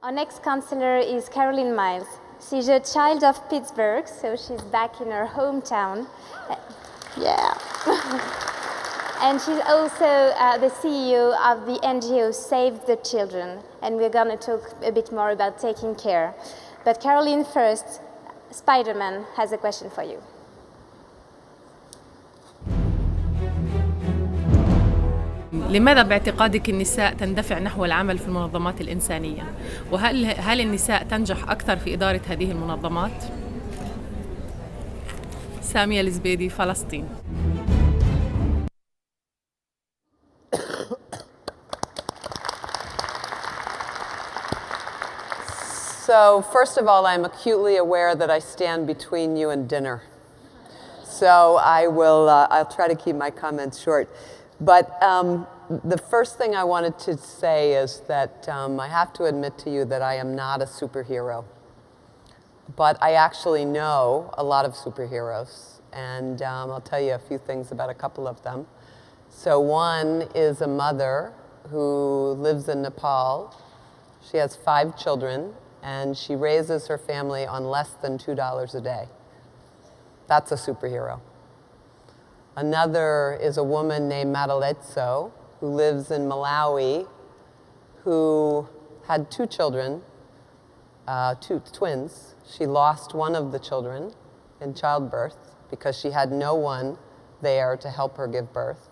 Our next counselor is Caroline Miles. She's a child of Pittsburgh, so she's back in her hometown. Yeah. And she's also the CEO of the NGO Save the Children, and we're going to talk a bit more about taking care. But Caroline, first, Spider-Man has a question for you. لماذا باعتقادك النساء تندفع نحو العمل في المنظمات الإنسانية؟ وهل النساء تنجح أكثر في إدارة هذه المنظمات؟ سامية الزبيدي، فلسطين. So first of all, I'm acutely aware that I stand between you and dinner. So I'll try to keep my comments short. But the first thing I wanted to say is that I have to admit to you that I am not a superhero. But I actually know a lot of superheroes. And I'll tell you a few things about a couple of them. So one is a mother who lives in Nepal. She has 5 children, and she raises her family on less than $2 a day. That's a superhero. Another is a woman named Madaletso, who lives in Malawi, who had 2 children, 2 twins. She lost one of the children in childbirth because she had no one there to help her give birth.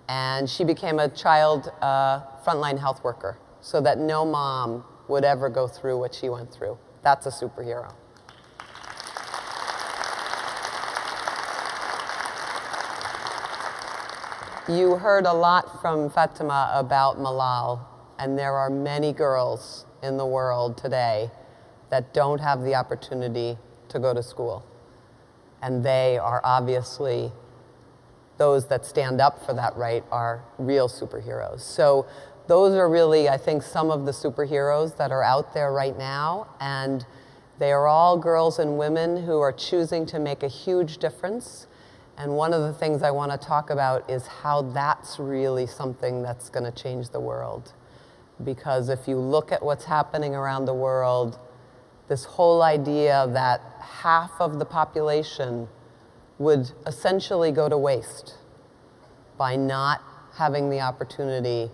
And she became a child frontline health worker so that no mom would ever go through what she went through. That's a superhero. You heard a lot from Fatima about Malal, and there are many girls in the world today that don't have the opportunity to go to school. And they are obviously, those that stand up for that right are real superheroes. So those are really, I think, some of the superheroes that are out there right now. And they are all girls and women who are choosing to make a huge difference. And one of the things I want to talk about is how that's really something that's going to change the world. Because if you look at what's happening around the world, this whole idea that half of the population would essentially go to waste by not having the opportunity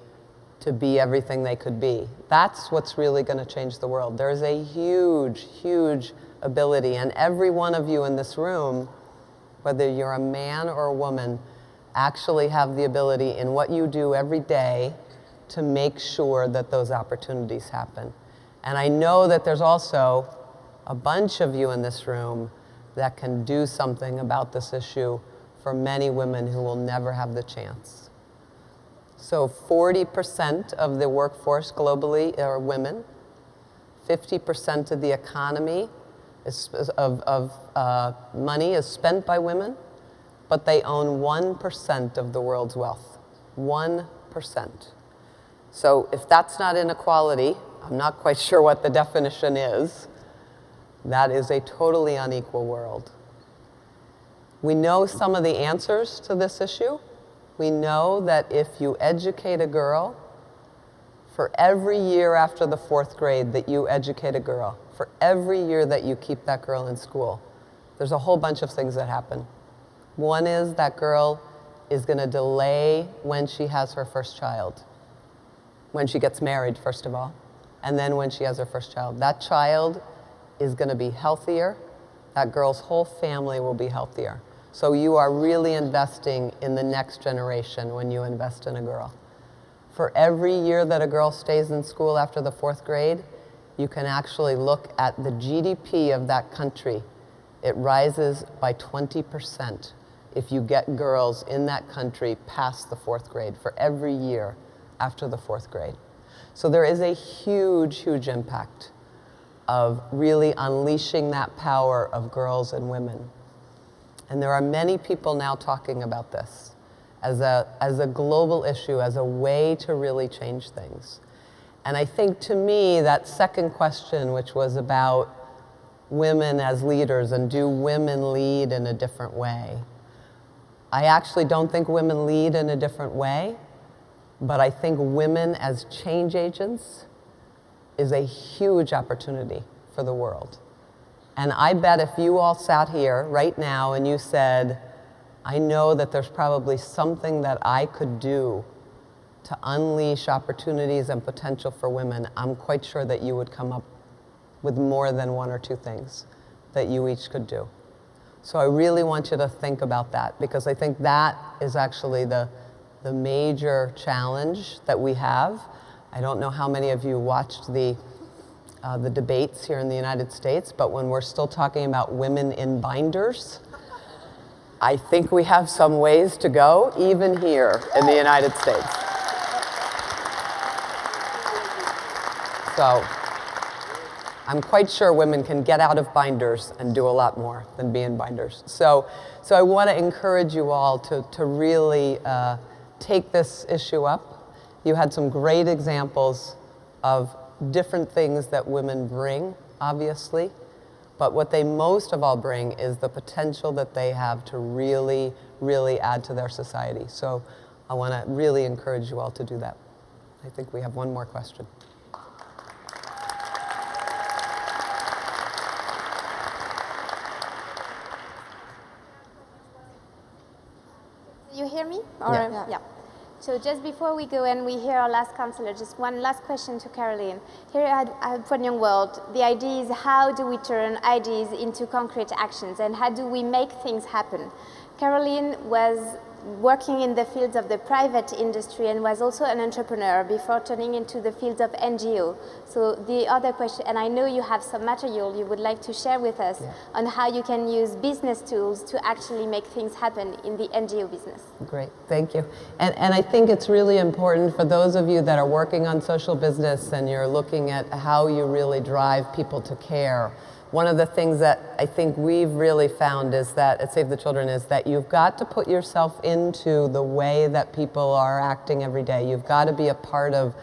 to be everything they could be. That's what's really going to change the world. There's a huge, huge ability, and every one of you in this room, whether you're a man or a woman, actually have the ability in what you do every day to make sure that those opportunities happen. And I know that there's also a bunch of you in this room that can do something about this issue for many women who will never have the chance. So 40% of the workforce globally are women. 50% of the economy of money is spent by women, but they own 1% of the world's wealth. 1%. So if that's not inequality, I'm not quite sure what the definition is. That is a totally unequal world. We know some of the answers to this issue. We know that if you educate a girl, for every year after the 4th grade that you educate a girl, for every year that you keep that girl in school, there's a whole bunch of things that happen. One is that girl is going to delay when she has her first child, when she gets married, first of all, and then when she has her first child. That child is going to be healthier. That girl's whole family will be healthier. So you are really investing in the next generation when you invest in a girl. For every year that a girl stays in school after the 4th grade, you can actually look at the GDP of that country. It rises by 20% if you get girls in that country past the 4th grade for every year after the 4th grade. So there is a huge, huge impact of really unleashing that power of girls and women. And there are many people now talking about this as a global issue, as a way to really change things. And I think, to me, that second question, which was about women as leaders and do women lead in a different way, I actually don't think women lead in a different way, but I think women as change agents is a huge opportunity for the world. And I bet if you all sat here right now and you said, I know that there's probably something that I could do to unleash opportunities and potential for women, I'm quite sure that you would come up with more than one or two things that you each could do. So I really want you to think about that, because I think that is actually the major challenge that we have. I don't know how many of you watched the debates here in the United States, but when we're still talking about women in binders, I think we have some ways to go, even here in the United States. So I'm quite sure women can get out of binders and do a lot more than be in binders. So I want to encourage you all to really take this issue up. You had some great examples of different things that women bring, obviously, but what they most of all bring is the potential that they have to really, really add to their society. So I want to really encourage you all to do that. I think we have one more question. You hear me? Or, Yeah. So just before we go and we hear our last counselor, just one last question to Caroline. Here at One Young World, the idea is how do we turn ideas into concrete actions and how do we make things happen? Caroline was working in the fields of the private industry and was also an entrepreneur before turning into the field of NGO. So the other question, and I know you have some material you would like to share with us on how you can use business tools to actually make things happen in the NGO business. Great, thank you. And I think it's really important for those of you that are working on social business and you're looking at how you really drive people to care. One of the things that I think we've really found is that at Save the Children is that you've got to put yourself into the way that people are acting every day. You've got to be a part of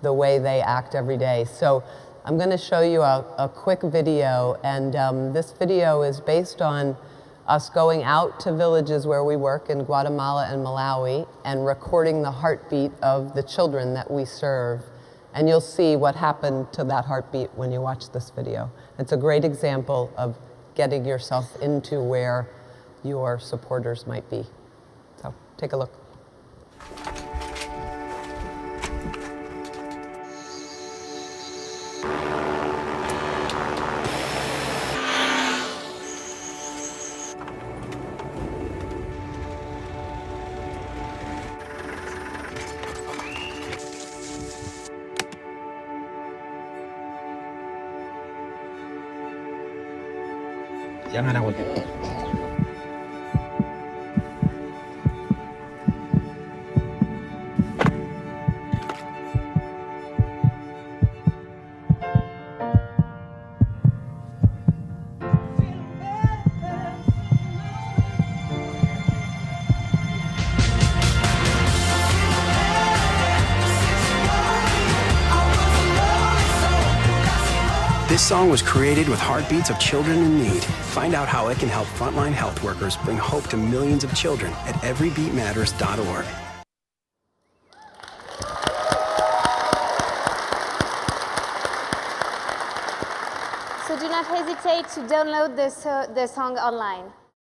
the way they act every day. So I'm going to show you a quick video, and this video is based on us going out to villages where we work in Guatemala and Malawi and recording the heartbeat of the children that we serve. And you'll see what happened to that heartbeat when you watch this video. It's a great example of getting yourself into where your supporters might be. So take a look. Jangan awal. This song was created with heartbeats of children in need. Find out how it can help frontline health workers bring hope to millions of children at everybeatmatters.org. So do not hesitate to download the song online.